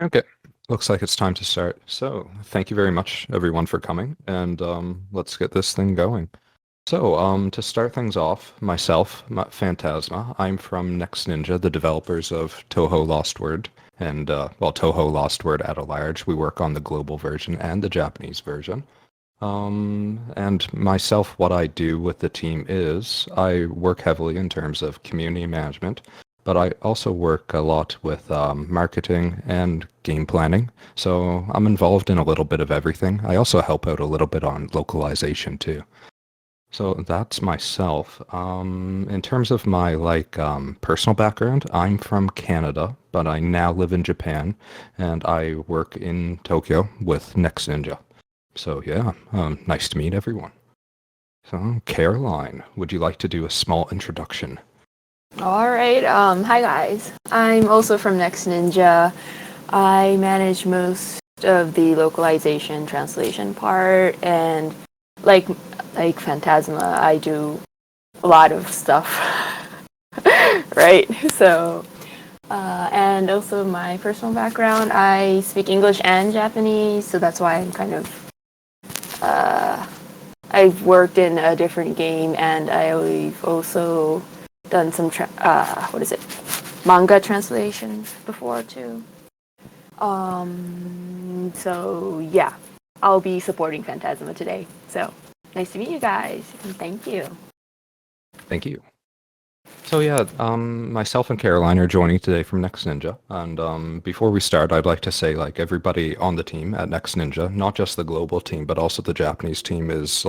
Okay, looks like it's time to start. So, thank you very much, everyone, for coming, and let's get this thing going. So, to start things off, myself, Phantasma, I'm from Next Ninja, the developers of Touhou LostWord, and Touhou LostWord at a large. We work on the global version and the Japanese version. And myself, what I do with the team is I work heavily in terms of community management, but I also work a lot with marketing and game planning. So I'm involved in a little bit of everything. I also help out a little bit on localization too. So that's myself. In terms of my personal background, I'm from Canada, but I now live in Japan, and I work in Tokyo with Next Ninja. So yeah, nice to meet everyone. So Caroline, would you like to do a small introduction? All right. Hi guys. I'm also from Next Ninja. I manage most of the localization translation part, and like like Phantasma, I do a lot of stuff. Right. And also my personal background, I speak English and Japanese, so that's why I'm kind of I've worked in a different game, and I've also done some what is it, manga translations before too. So yeah, I'll be supporting Phantasma today. So nice to meet you guys, and thank you. Thank you. So yeah, myself and Caroline are joining today from Next Ninja, and before we start, I'd like to say everybody on the team at Next Ninja, not just the global team, but also the Japanese team, is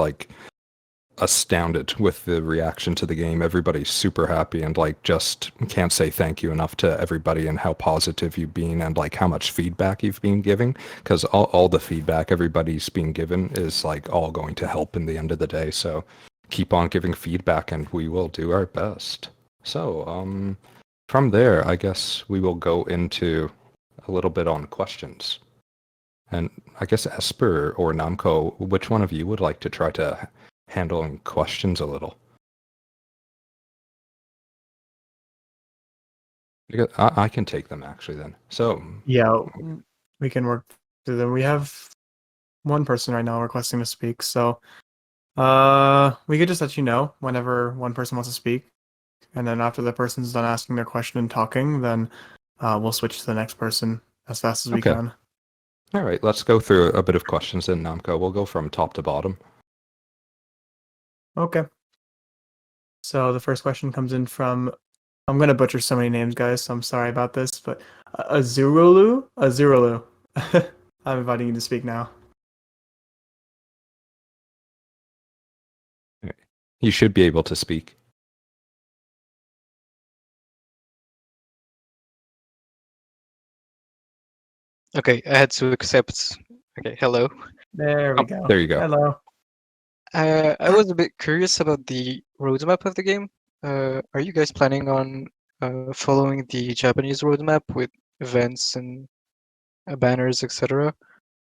astounded with the reaction to the game. Everybody's super happy and just can't say thank you enough to everybody and how positive you've been and how much feedback you've been giving, because all the feedback everybody's been given is all going to help in the end of the day. So keep on giving feedback and we will do our best. So from there, I guess we will go into a little bit on questions. And I guess Esper or Namco, which one of you would like to try to handle questions a little? Because I can take them actually then. So, Yeah, we can work through them. We have one person right now requesting to speak, so we could just let you know whenever one person wants to speak, and then after the person's done asking their question and talking, then we'll switch to the next person as fast as we okay. can. All right, let's go through a bit of questions then, Namco. We'll go from top to bottom. Okay. So the first question comes in from, I'm gonna butcher so many names, guys, so I'm sorry about this, but Azurulu. I'm inviting you to speak now. You should be able to speak. Okay, I had to accept. Okay, hello. There we Oh, go. there you go. Hello. I was a bit curious about the roadmap of the game. Are you guys planning on following the Japanese roadmap with events and banners, etc.,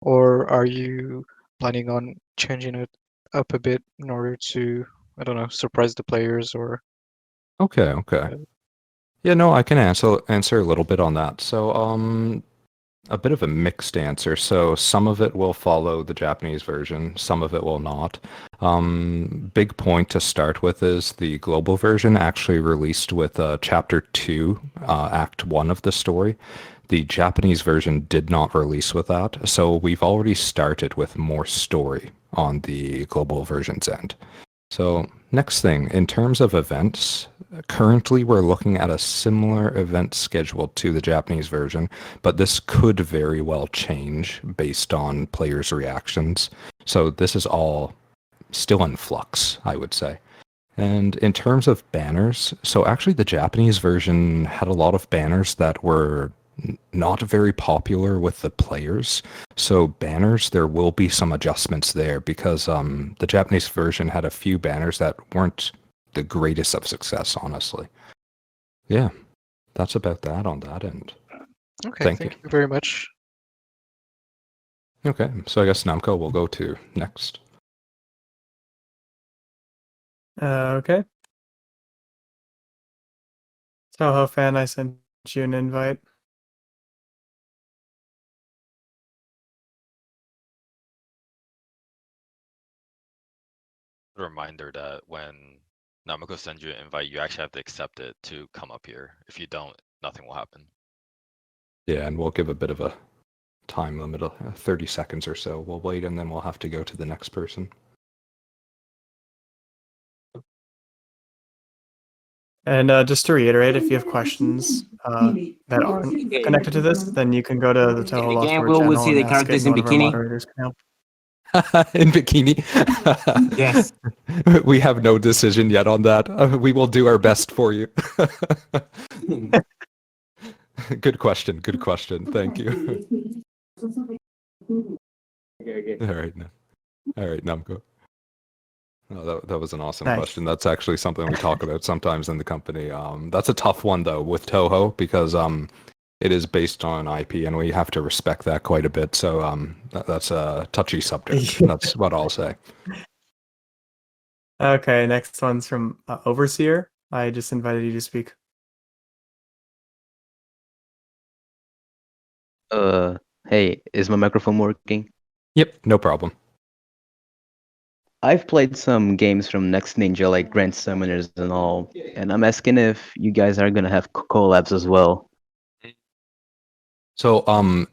or are you planning on changing it up a bit in order to, I don't know, surprise the players or? Okay, okay. Yeah, no, I can answer a little bit on that. So, a bit of a mixed answer. So some of it will follow the Japanese version, some of it will not. Big point to start with is the global version actually released with Chapter 2, Act 1 of the story. The Japanese version did not release with that, so we've already started with more story on the global version's end. So next thing, in terms of events, currently we're looking at a similar event schedule to the Japanese version, but this could very well change based on players' reactions. So this is all still in flux, I would say. And in terms of banners, so actually the Japanese version had a lot of banners that were not very popular with the players. So banners, there will be some adjustments there because the Japanese version had a few banners that weren't the greatest of success, honestly. Yeah, that's about that on that end. Okay, Thank you. thank you very much. Okay, so I guess Namco will go to next. Okay. Toho fan, I sent you an invite. a reminder that when Namako sends you an invite, you actually have to accept it to come up here. If you don't, nothing will happen. Yeah, and we'll give a bit of a time limit, 30 seconds or so. We'll wait, and then we'll have to go to the next person. And just to reiterate, if you have questions that aren't connected to this, then you can go to the Touhou Again, LostWord we'll channel see the and ask it, characters and in one of our bikini. moderators can help. In bikini. Yes. We have no decision yet on that. We will do our best for you. Good question. Good question. Thank you. Okay. All right. All right, Namco. Oh, that was an awesome Nice. question. That's actually something we talk about sometimes in the company. That's a tough one though with Touhou because it is based on IP and we have to respect that quite a bit. So that's a touchy subject. That's what I'll say. Okay, next one's from Overseer. I just invited you to speak. Hey, is my microphone working? Yep, no problem. I've played some games from Next Ninja, like Grand Summoners and all, and I'm asking if you guys are gonna have collabs as well. So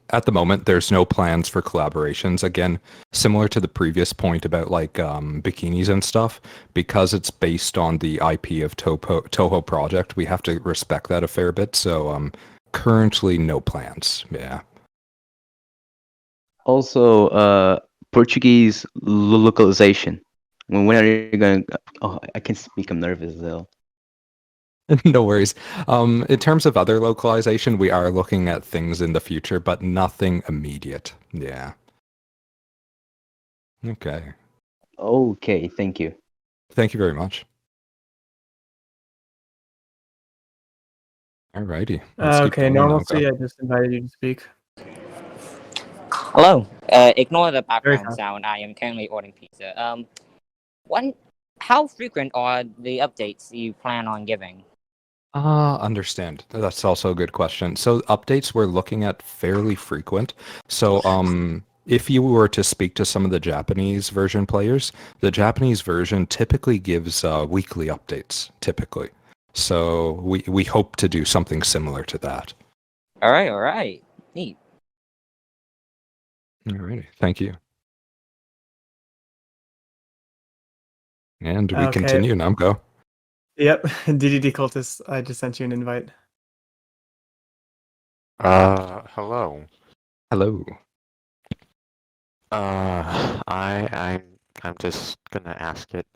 at the moment there's no plans for collaborations. Again, similar to the previous point about like bikinis and stuff, because it's based on the IP of Touhou Project, we have to respect that a fair bit. So currently no plans. Yeah. Also, Portuguese localization. When are you gonna? Oh, I can speak. I'm nervous though. No worries. In terms of other localization, we are looking at things in the future, but nothing immediate. Yeah. Okay. Okay, thank you. Thank you very much. Alrighty. Let's keep Okay, going, normalcy, Namco. I just invited you to speak. Hello. Ignore the Very background fast. sound. I am currently ordering pizza. How frequent are the updates you plan on giving? Understand. That's also a good question. So updates we're looking at fairly frequent. So if you were to speak to some of the Japanese version players, the Japanese version typically gives weekly updates, typically. So we hope to do something similar to that. All right. Neat. Alrighty. Thank you. And we Okay. continue, Namco. Yep, DDD Cultist, I just sent you an invite. Hello. Hello. I'm just gonna ask it.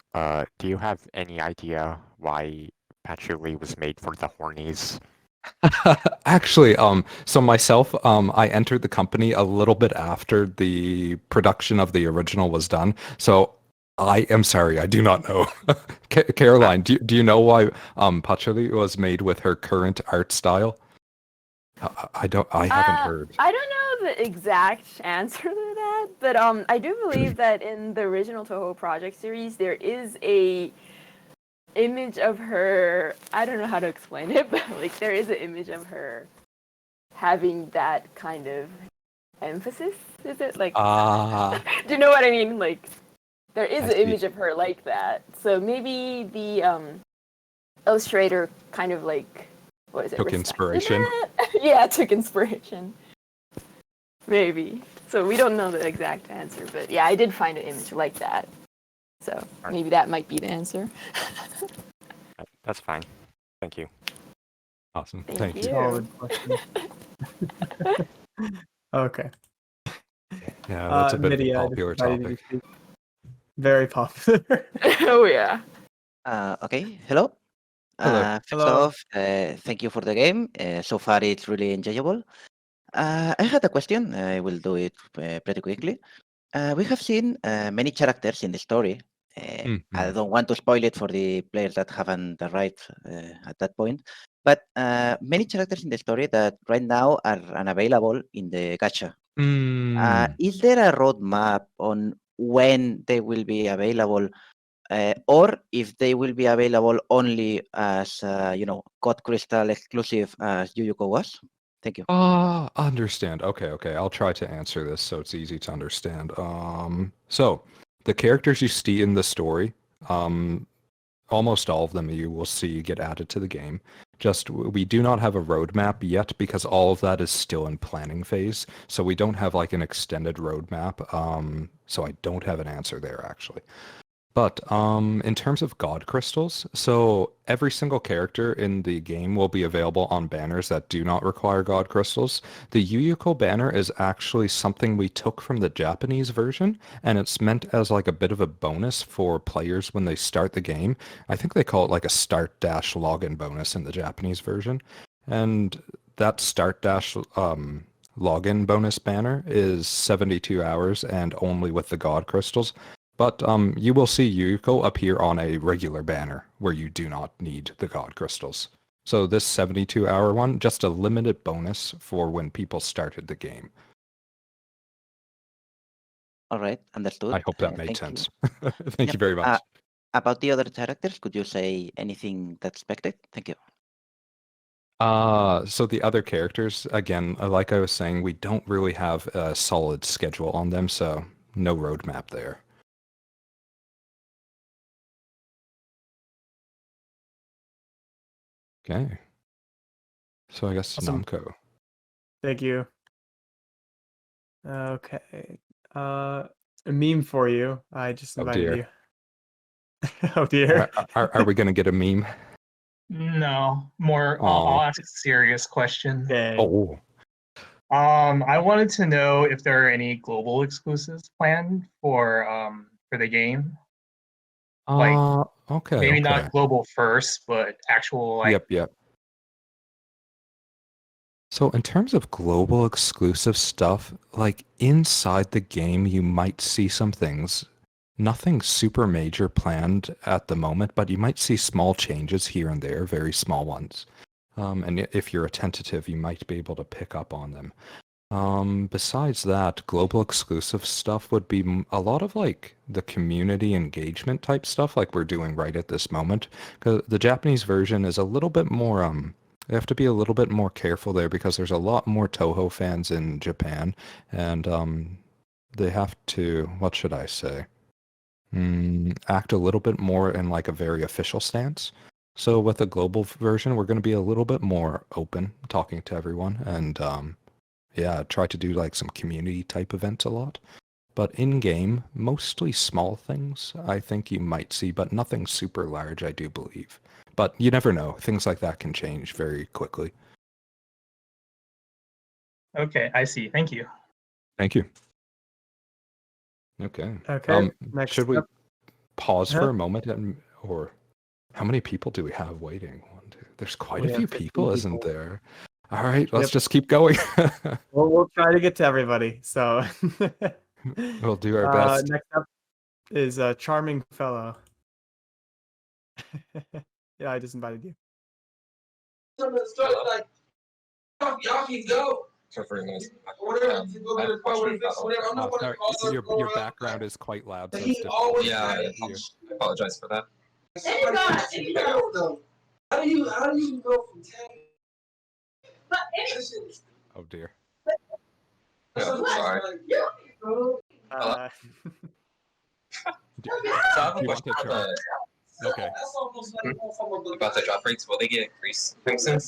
Do you have any idea why Patchouli was made for the hornies? Actually, so myself, I entered the company a little bit after the production of the original was done. So I am sorry, I do not know. Caroline, do you know why Patchouli was made with her current art style? I haven't heard. I don't know the exact answer to that, but I do believe that in the original Touhou Project series, there is a image of her. I don't know how to explain it, but like there is an image of her having that kind of emphasis. Is it like? Do you know what I mean? Like there is an image of her like that. So maybe the illustrator kind of like. What is it? Took inspiration. Yeah, took inspiration. Maybe. So we don't know the exact answer, but yeah, I did find an image like that. So maybe that might be the answer. That's fine. Thank you. Awesome. Thank you. Solid question. Okay. Yeah, that's a bit of a Nydia, I just popular invited you to topic. speak. Very popular. Oh yeah. Okay, hello. Hello. First Hello. off, thank you for the game. So far, it's really enjoyable. I had a question. I will do it pretty quickly. We have seen many characters in the story. I don't want to spoil it for the players that haven't arrived at that point, but many characters in the story that right now are unavailable in the gacha. Is there a roadmap on when they will be available? Or if they will be available only as God Crystal exclusive as Yuyuko was. Thank you. Understand. Okay. I'll try to answer this so it's easy to understand. So the characters you see in the story Almost all of them you will see get added to the game. Just we do not have a roadmap yet because all of that is still in planning phase. So we don't have like an extended roadmap. So I don't have an answer there actually. But in terms of God crystals, so every single character in the game will be available on banners that do not require God crystals. The Yuyuko banner is actually something we took from the Japanese version, and it's meant as like a bit of a bonus for players when they start the game. I think they call it like a start dash login bonus in the Japanese version. And that start dash login bonus banner is 72 hours and only with the God crystals. But you will see Yuko appear on a regular banner where you do not need the God crystals. So this 72-hour one, just a limited bonus for when people started the game. All right, understood. I hope that made thank sense. you. Thank Yep. you very much. About the other characters, could you say anything that's expected? Thank you. So the other characters, again, like I was saying, we don't really have a solid schedule on them, so no roadmap there. Okay. So I guess Awesome. Namco. Thank you. Okay. A meme for you. I just Oh invited dear. you. Oh dear. Are we gonna get a meme? No, more. I'll ask a serious question. Okay. Oh. I wanted to know if there are any global exclusives planned for the game. Like, Okay. maybe Okay. not global first, but actual like. Yep. So in terms of global exclusive stuff, like inside the game, you might see some things. Nothing super major planned at the moment, but you might see small changes here and there, very small ones. And if you're attentive, you might be able to pick up on them. Besides that, global exclusive stuff would be a lot of like the community engagement type stuff like we're doing right at this moment. 'Cause the Japanese version is a little bit more, they have to be a little bit more careful there because there's a lot more Touhou fans in Japan, and they have to, what should I say? Act a little bit more in like a very official stance. So with the global version, we're going to be a little bit more open, talking to everyone, and yeah, try to do like some community type events a lot. But in game, mostly small things I think you might see, but nothing super large, I do believe. But you never know. Things like that can change very quickly. Okay, I see. Thank you. Thank you. Okay. Okay. Next should we up. pause Huh? for a moment or how many people do we have waiting? There's quite We a have few 15 people, isn't people. there? All right, let's Yep. just keep going. We'll try to get to everybody. So We'll do our best. Next up is a charming fellow. Yeah, I just invited you. Y'all can go. Sorry, your background is quite loud, so it's difficult. Yeah, to I hear. apologize for that. How do you go from 10? Oh dear. Yeah, sorry. Do you want to try? Okay. About the drop rates, will they get increased soon?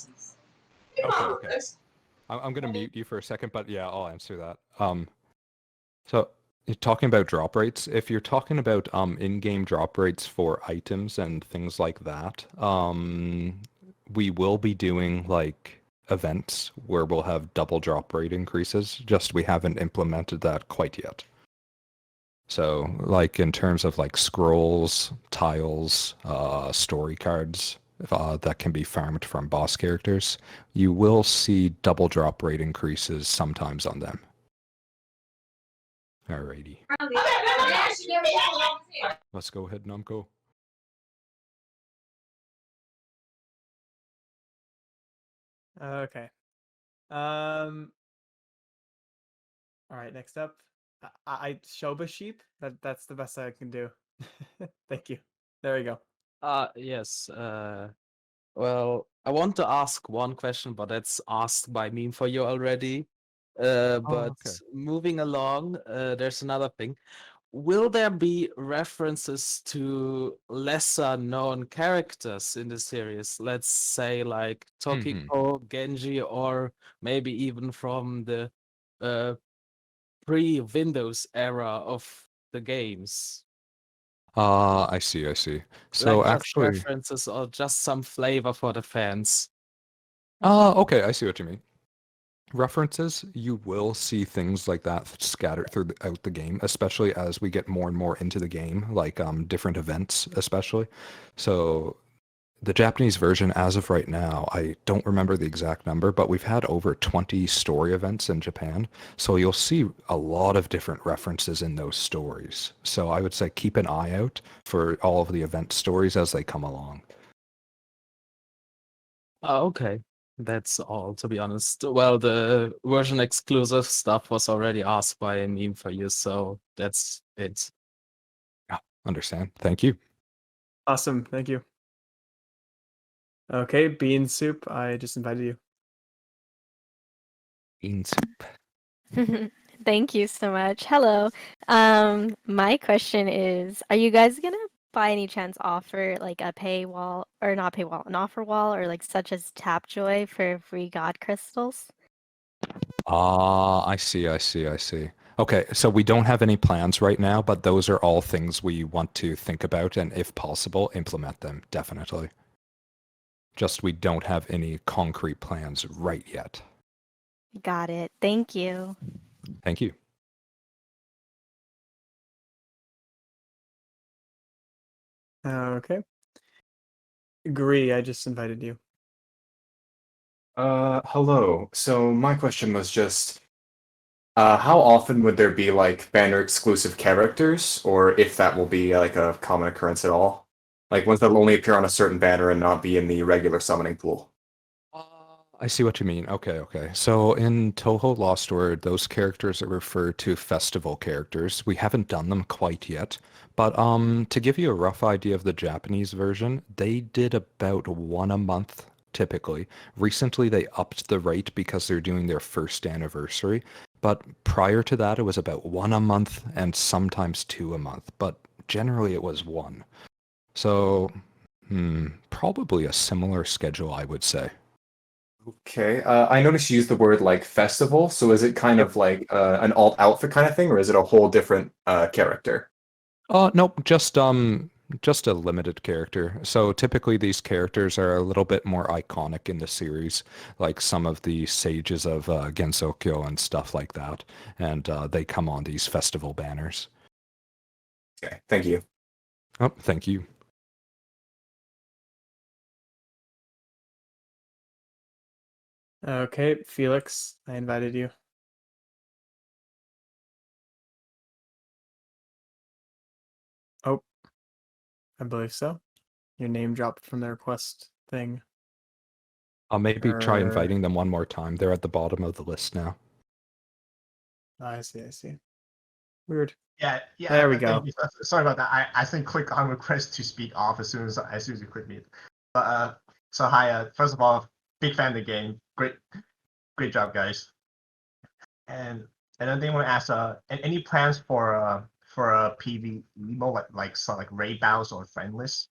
Okay. I'm gonna mute you for a second, but yeah, I'll answer that. So you're talking about drop rates. If you're talking about in-game drop rates for items and things like that, we will be doing like events where we'll have double drop rate increases. Just we haven't implemented that quite yet. So like in terms of like scrolls, tiles, story cards that can be farmed from boss characters, you will see double drop rate increases sometimes on them. Alrighty. Let's go ahead, Namco. Okay. All right, next up. I Shoba sheep. That's the best I can do. Thank you. There we go. Yes. Well, I want to ask one question, but that's asked by me for you already. But okay. moving along, there's another thing. will there be references to lesser known characters in the series? Let's say like Tokiko, Genji, or maybe even from the pre-Windows era of the games. I see. So Like just actually, references or just some flavor for the fans. okay, I see what you mean. References, you will see things like that scattered throughout the game, especially as we get more and more into the game, like different events, especially. So the Japanese version, as of right now, I don't remember the exact number, but we've had over 20 story events in Japan. So you'll see a lot of different references in those stories. So I would say keep an eye out for all of the event stories as they come along. Oh, okay. That's all, to be honest. Well, the version exclusive stuff was already asked by a meme for you, so that's it. Yeah, understand. Thank you. Awesome. Thank you. Okay, Bean Soup, I just invited you. Bean soup. Thank you so much. Hello. My question is, are you guys gonna by any chance offer like a paywall or not paywall, an offer wall or like such as Tapjoy for free god crystals? I see. Okay, so we don't have any plans right now, but those are all things we want to think about and, if possible, implement them, definitely. Just we don't have any concrete plans right yet. Got it. Thank you. Thank you. Okay. Agree, I just invited you. Hello. So my question was just, how often would there be like banner exclusive characters, or if that will be like a common occurrence at all? Like ones that will only appear on a certain banner and not be in the regular summoning pool. I see what you mean. Okay. So in Touhou LostWord, those characters are referred to festival characters. We haven't done them quite yet, but to give you a rough idea of the Japanese version, they did about one a month typically. Recently, they upped the rate because they're doing their first anniversary, but prior to that, it was about one a month and sometimes two a month, but generally it was one. So, probably a similar schedule, I would say. Okay. I noticed you used the word like festival. So is it kind of like an alt outfit kind of thing, or is it a whole different character? Nope, just a limited character. So typically these characters are a little bit more iconic in the series, like some of the sages of Gensokyo and stuff like that, and they come on these festival banners. Okay, thank you. Oh, thank you. Okay, Felix, I invited you. Oh, I believe so. Your name dropped from the request thing. I'll maybe try inviting them one more time. They're at the bottom of the list now. I see. Weird. Yeah. There we go. Sorry about that. I accidentally clicked on request to speak off as soon as you click mute. But so hi. First of all, big fan of the game. Great job, guys. And then they want to ask, any plans for a PV mode like raid battles or friendless?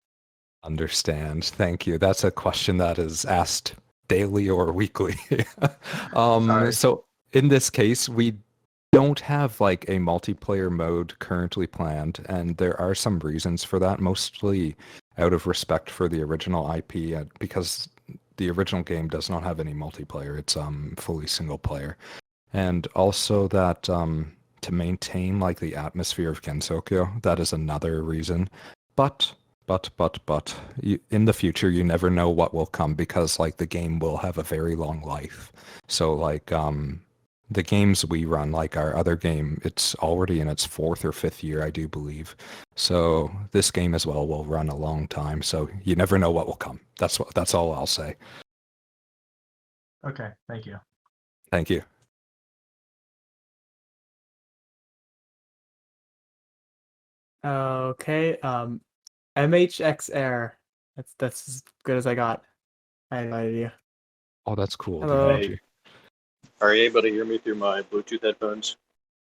Understand. Thank you. That's a question that is asked daily or weekly. So in this case, we don't have like a multiplayer mode currently planned, and there are some reasons for that, mostly out of respect for the original IP, because the original game does not have any multiplayer. It's fully single player. And also that to maintain like the atmosphere of Gensokyo, that is another reason. But in the future, you never know what will come, because like the game will have a very long life. So like the games we run, like our other game, it's already in its 4th or 5th year, I do believe. So this game as well will run a long time. So you never know what will come. That's all I'll say. Okay, thank you. Thank you. Okay, MHXR. That's as good as I got. I invited you. Oh, that's cool. Hello. Hey. Are you able to hear me through my Bluetooth headphones?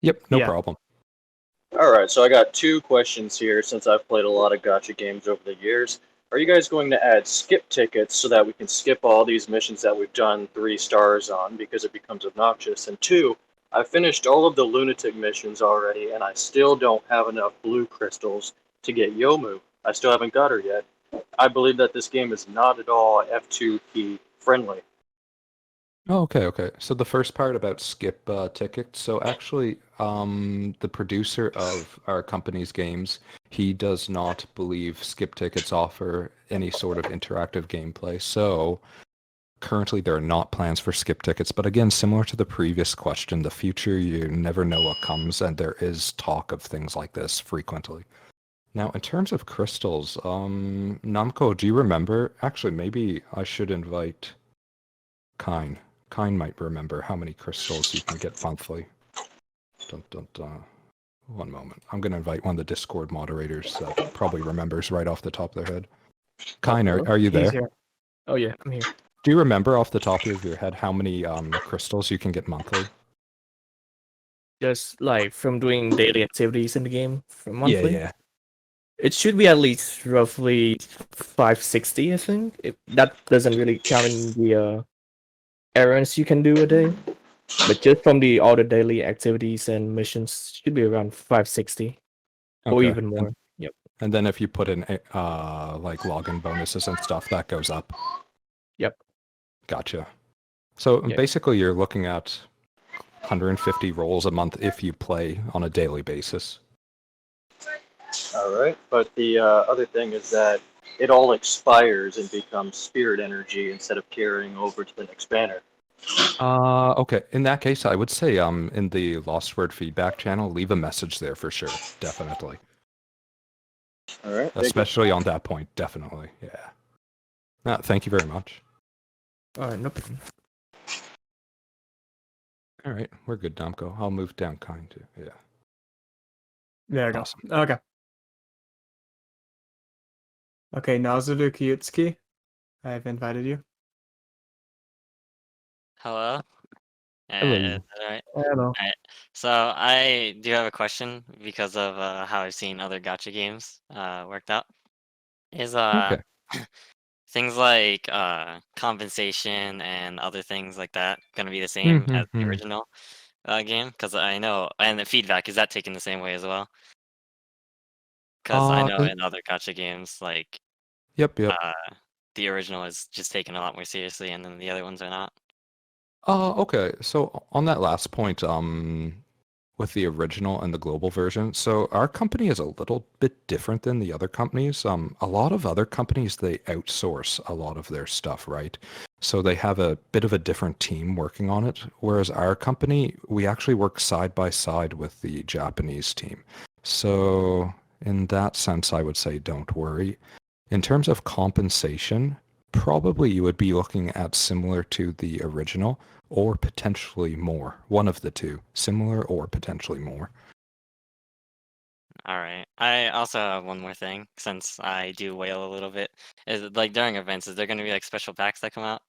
Yep, no problem. All right, so I got two questions here since I've played a lot of gacha games over the years. Are you guys going to add skip tickets so that we can skip all these missions that we've done 3 stars on because it becomes obnoxious? And two, I finished all of the lunatic missions already, and I still don't have enough blue crystals to get Yomu. I still haven't got her yet. I believe that this game is not at all F2 key friendly. Oh, okay. So the first part about skip tickets. So actually, the producer of our company's games, he does not believe skip tickets offer any sort of interactive gameplay. So currently, there are not plans for skip tickets. But again, similar to the previous question, the future, you never know what comes, and there is talk of things like this frequently. Now, in terms of crystals, Namco, do you remember? Actually, maybe I should invite Kine. Kine might remember how many crystals you can get monthly. Dun, dun, dun. One moment. I'm going to invite one of the Discord moderators that probably remembers right off the top of their head. Kine, are you He's there? here. Oh yeah, I'm here. Do you remember off the top of your head how many crystals you can get monthly? Just like from doing daily activities in the game from monthly. Yeah. It should be at least roughly 560, I think. That doesn't really count in the errands you can do a day. But just from all the daily activities and missions, should be around 560 or Okay. even more. Yep. And then if you put in like login bonuses and stuff, that goes up. Yep. Gotcha. So Yeah. basically, you're looking at 150 rolls a month if you play on a daily basis. All right, but the other thing is that it all expires and becomes spirit energy instead of carrying over to the next banner. Okay. In that case, I would say in the LostWord feedback channel, leave a message there for sure. Definitely. All right. Especially on that point, definitely. Yeah. Thank you very much. All right, no problem. All right, we're good, Namco. I'll move down Kine too. Yeah. There we go. Awesome. Okay. Okay, Nazuru Kiyutsuki, I've invited you. Hello. Hello. Is that right? Hello. Alright. So I do have a question because of how I've seen other gotcha games worked out. Is Okay. things like compensation and other things like that gonna be the same as the Mm-hmm. original game? Because I know, and the feedback, is that taken the same way as well? Because I know in other gotcha games, like Yep. the original is just taken a lot more seriously, and then the other ones are not. Okay. So on that last point, with the original and the global version, so our company is a little bit different than the other companies. A lot of other companies, they outsource a lot of their stuff, right? So they have a bit of a different team working on it, whereas our company, we actually work side by side with the Japanese team. So in that sense, I would say don't worry. In terms of compensation, probably you would be looking at similar to the original or potentially more. One of the two, similar or potentially more. All right. I also have one more thing, since I do wail a little bit. Is it like during events, is there gonna be like special packs that come out?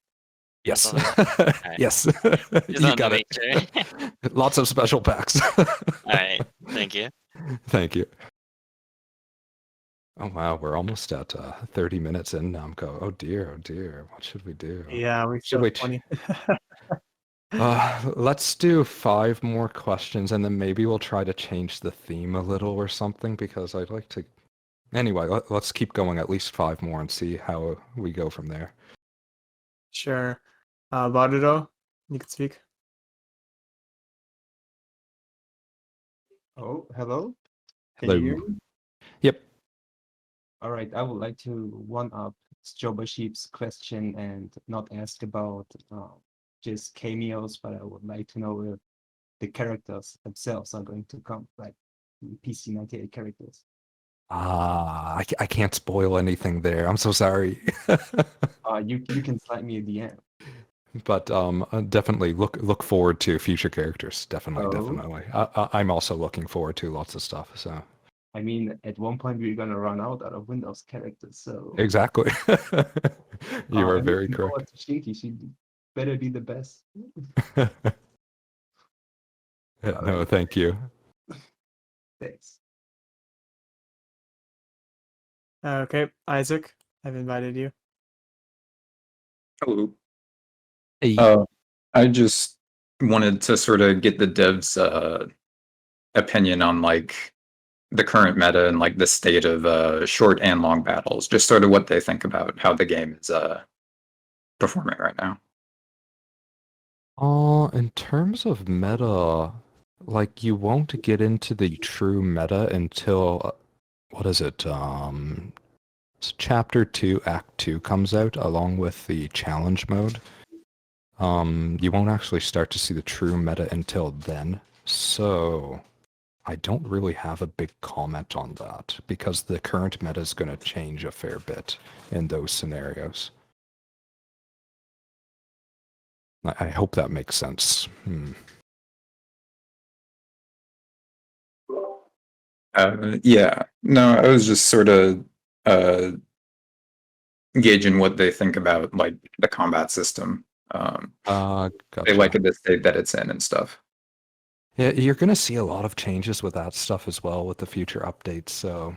And Yes. stuff like that? Alright. Yes. Just You wanted to got it. make sure. Lots of special packs. Alright. Thank you. Thank you. Oh wow, we're almost at 30 minutes in, Namco. Oh dear. What should we do? Yeah, we Should still we have 20. let's do 5 more questions and then maybe we'll try to change the theme a little or something because I'd like to. Anyway, let's keep going at least 5 more and see how we go from there. Sure. Baruro, you can speak. Oh, hello. Can Hello. you hear me? Yep. All right. I would like to one up Joba Sheep's question and not ask about just cameos, but I would like to know if the characters themselves are going to come, like PC98 characters. I can't spoil anything there. I'm so sorry. You can slide me a DM. But definitely look forward to future characters. Definitely. I'm also looking forward to lots of stuff. So I mean, at one point we're gonna run out of Windows characters, so exactly. You are and very you know correct. what, Shinky, she better be the best. No, thank you. Thanks. Okay, Isaac, I've invited you. Hello. Hey. I just wanted to sort of get the devs' opinion on like the current meta and like the state of short and long battles, just sort of what they think about how the game is performing right now. In terms of meta, like you won't get into the true meta until what is it? Chapter 2, Act 2 comes out along with the challenge mode. You won't actually start to see the true meta until then. So I don't really have a big comment on that because the current meta is going to change a fair bit in those scenarios. I hope that makes sense. Yeah, no, I was just sort of gauging what they think about like the combat system. They like Gotcha. the state that it's in and stuff. Yeah, you're going to see a lot of changes with that stuff as well with the future updates. So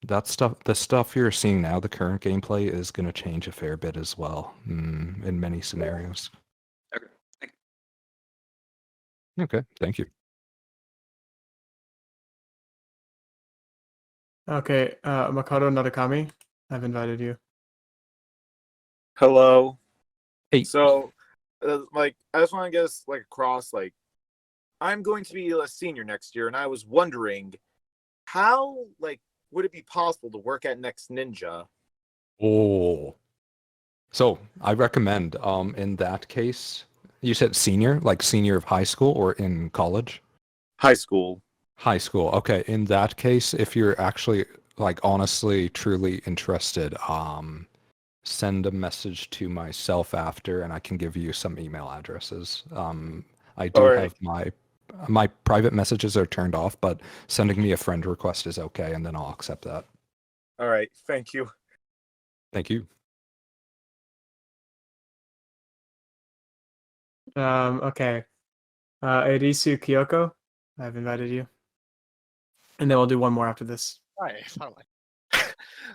that stuff, the stuff you're seeing now, the current gameplay is going to change a fair bit as well in many scenarios. Okay, thank you. Okay, Makoto Nadakami, I've invited you. Hello. Hey. So, like, I just want to get us like across. Like, I'm going to be a senior next year, and I was wondering how, like, would it be possible to work at Next Ninja? Oh. So I recommend in that case, you said senior, like senior of high school or in college? High school. High school. Okay. In that case, if you're actually like honestly, truly interested, send a message to myself after and I can give you some email addresses. I do Alright. have my private messages are turned off, but sending me a friend request is okay, and then I'll accept that. All right. Thank you. Thank you. Okay. Erisu Kyoko, I've invited you. And then we'll do one more after this. Right, finally.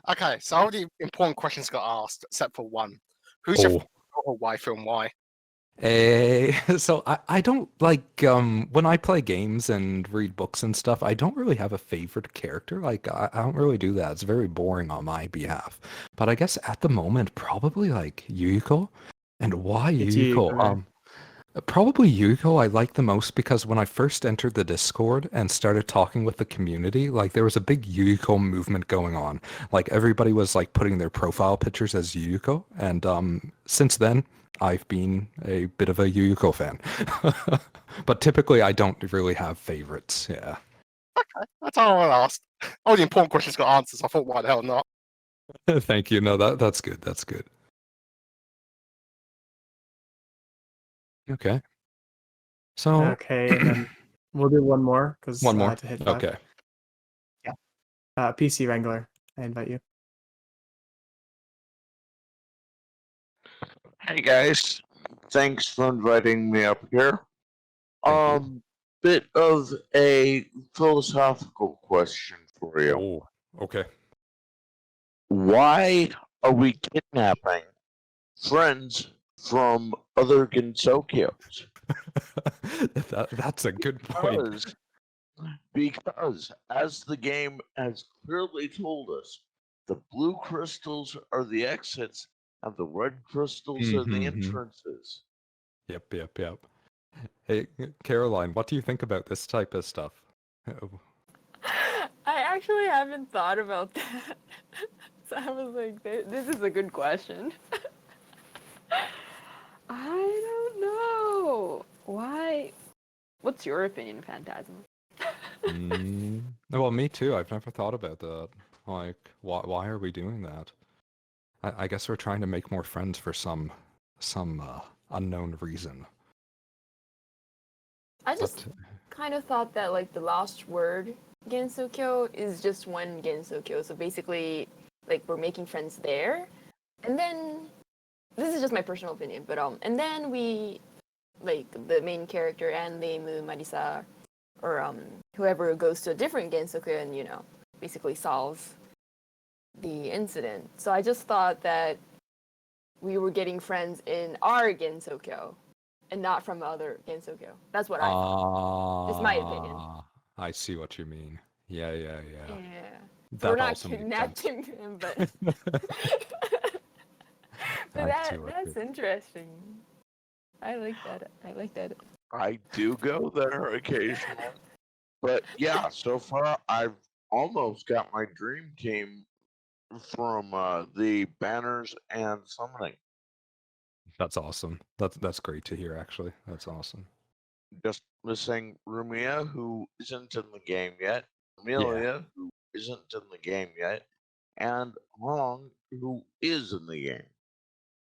Okay, so all the important questions got asked, except for one. Who's your favorite waifu and why? So I don't like when I play games and read books and stuff, I don't really have a favorite character. Like I don't really do that. It's very boring on my behalf. But I guess at the moment, probably like Yuiko. And why It's Yuiko? Yuiko, Probably Yuiko I like the most because when I first entered the Discord and started talking with the community, like there was a big Yuiko movement going on. Like everybody was like putting their profile pictures as Yuiko, and since then I've been a bit of a Yuiko fan. But typically I don't really have favorites. Yeah. Okay, that's all I asked. All the important questions got answers. I thought, why the hell not? Thank you. No, that's good. That's good. Okay. So Okay, and then we'll do one more because one I more. had to hit 5. Okay. Yeah. PC Wrangler, I invite you. Hey guys, thanks for inviting me up here. Bit of a philosophical question for you. Oh, okay. Why are we kidnapping friends from other Gensokyos? That's a good point. Because, as the game has clearly told us, the blue crystals are the exits and the red crystals are the Mhm. entrances. Yep. Hey, Caroline, what do you think about this type of stuff? Oh, I actually haven't thought about that. So I was like, this is a good question. I don't know. Why? What's your opinion, Phantasm? Well, me too. I've never thought about that. Like, why are we doing that? I guess we're trying to make more friends for some unknown reason. I just kind of thought that like the last word Gensokyo is just one Gensokyo. So basically, like we're making friends there, and then this is just my personal opinion, but and then we like the main character and Leimu, Marisa, or whoever goes to a different Gensokyo and, basically solves the incident. So I just thought that we were getting friends in our Gensokyo and not from other Gensokyo. That's what I thought. It's my opinion. I see what you mean. Yeah. Yeah. That We're not also makes sense. kidnapping him, but I see what that's interesting. I like that. I do go there occasionally. But yeah, so far I've almost got my dream team from the banners and summoning. That's awesome. That's great to hear. Actually, that's awesome. Just missing Rumia, who isn't in the game yet, Amelia, who isn't in the game yet, and Hong, who is in the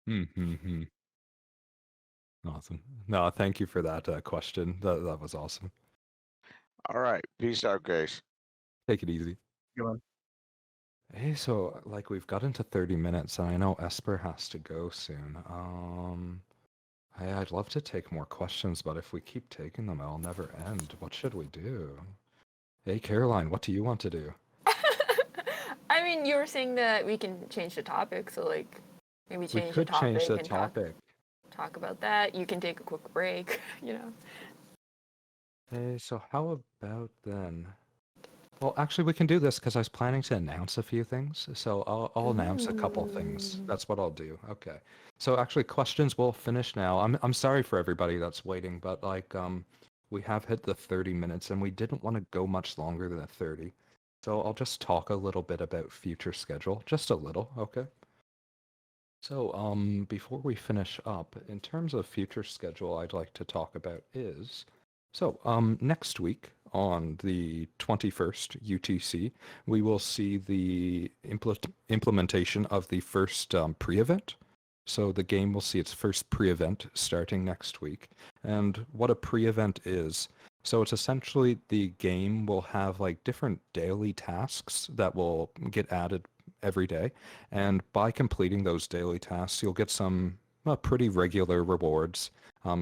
game. Hmm. Awesome. No, thank you for that question. That was awesome. All right, peace out, guys. Take it easy. Go on. Hey, so like we've got into 30 minutes, and I know Esper has to go soon. I'd love to take more questions, but if we keep taking them, it'll never end. What should we do? Hey, Caroline, what do you want to do? I mean, you were saying that we can change the topic, so like maybe We change the could topic change the and topic. talk about that. You can take a quick break, Hey, so how about then? Well, actually, we can do this because I was planning to announce a few things. So I'll announce a couple things. That's what I'll do. Okay. So actually, questions will finish now. I'm sorry for everybody that's waiting, but like we have hit the 30 minutes and we didn't want to go much longer than 30. So I'll just talk a little bit about future schedule, just a little, okay? So before we finish up, in terms of future schedule, I'd like to talk about is next week on the 21st UTC, we will see the implementation of the first pre-event. So the game will see its first pre-event starting next week. And what a pre-event is, so it's essentially the game will have like different daily tasks that will get added every day. And by completing those daily tasks, you'll get some pretty regular rewards.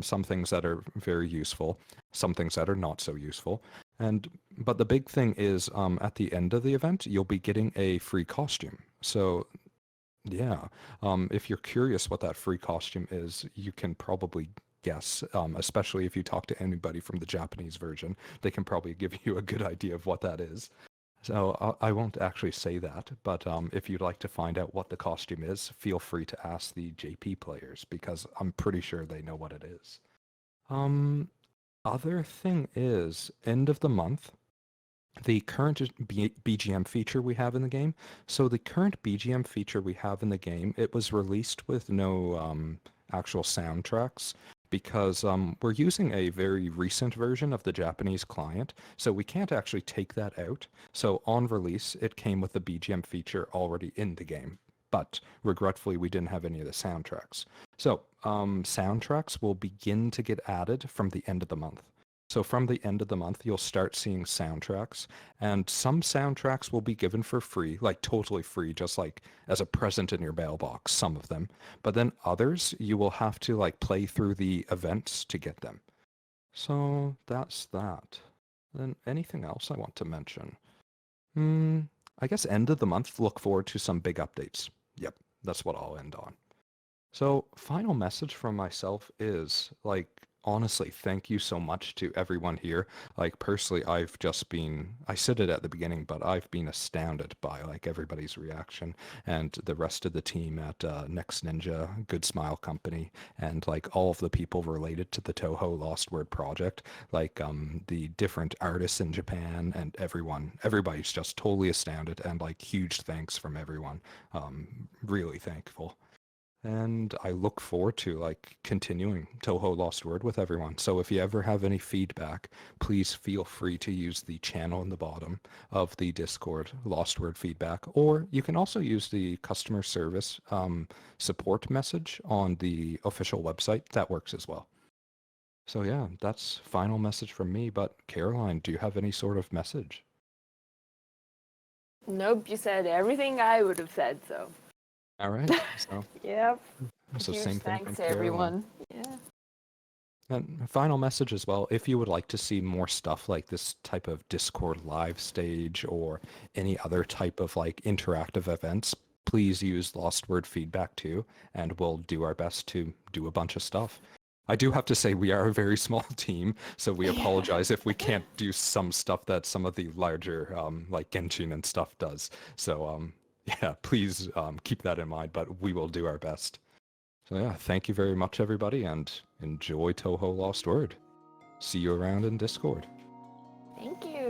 Some things that are very useful, some things that are not so useful. But the big thing is at the end of the event, you'll be getting a free costume. So yeah, if you're curious what that free costume is, you can probably guess, especially if you talk to anybody from the Japanese version, they can probably give you a good idea of what that is. So I won't actually say that, but if you'd like to find out what the costume is, feel free to ask the JP players because I'm pretty sure they know what it is. Other thing is, end of the month, the current BGM feature we have in the game. So the current BGM feature we have in the game, it was released with no actual soundtracks because we're using a very recent version of the Japanese client, so we can't actually take that out. So on release, it came with the BGM feature already in the game, but regretfully, we didn't have any of the soundtracks. So soundtracks will begin to get added from the end of the month. So from the end of the month, you'll start seeing soundtracks, and some soundtracks will be given for free, like totally free, just like as a present in your mailbox, some of them. But then others, you will have to like play through the events to get them. So that's that. Then anything else I want to mention? I guess end of the month, look forward to some big updates. Yep, that's what I'll end on. So, final message from myself is like, honestly, thank you so much to everyone here. Like, personally, I said it at the beginning, but I've been astounded by like everybody's reaction and the rest of the team at Next Ninja, Good Smile Company, and like all of the people related to the Touhou LostWord project, like the different artists in Japan and everybody's just totally astounded and like huge thanks from everyone. Really thankful. And I look forward to like continuing Touhou LostWord with everyone. So if you ever have any feedback, please feel free to use the channel in the bottom of the Discord LostWord feedback, or you can also use the customer service support message on the official website. That works as well. So yeah, that's final message from me. But Caroline, do you have any sort of message? Nope, you said everything I would have said, so. All right. So Yep. So Huge same thing thanks from to Caroline. everyone. Yeah. And a final message as well, if you would like to see more stuff like this type of Discord live stage or any other type of like interactive events, please use Lost Word feedback too, and we'll do our best to do a bunch of stuff. I do have to say we are a very small team, so we apologize if we can't do some stuff that some of the larger like Genshin and stuff does. So yeah, please keep that in mind, but we will do our best. So yeah, thank you very much, everybody, and enjoy Touhou LostWord. See you around in Discord. Thank you.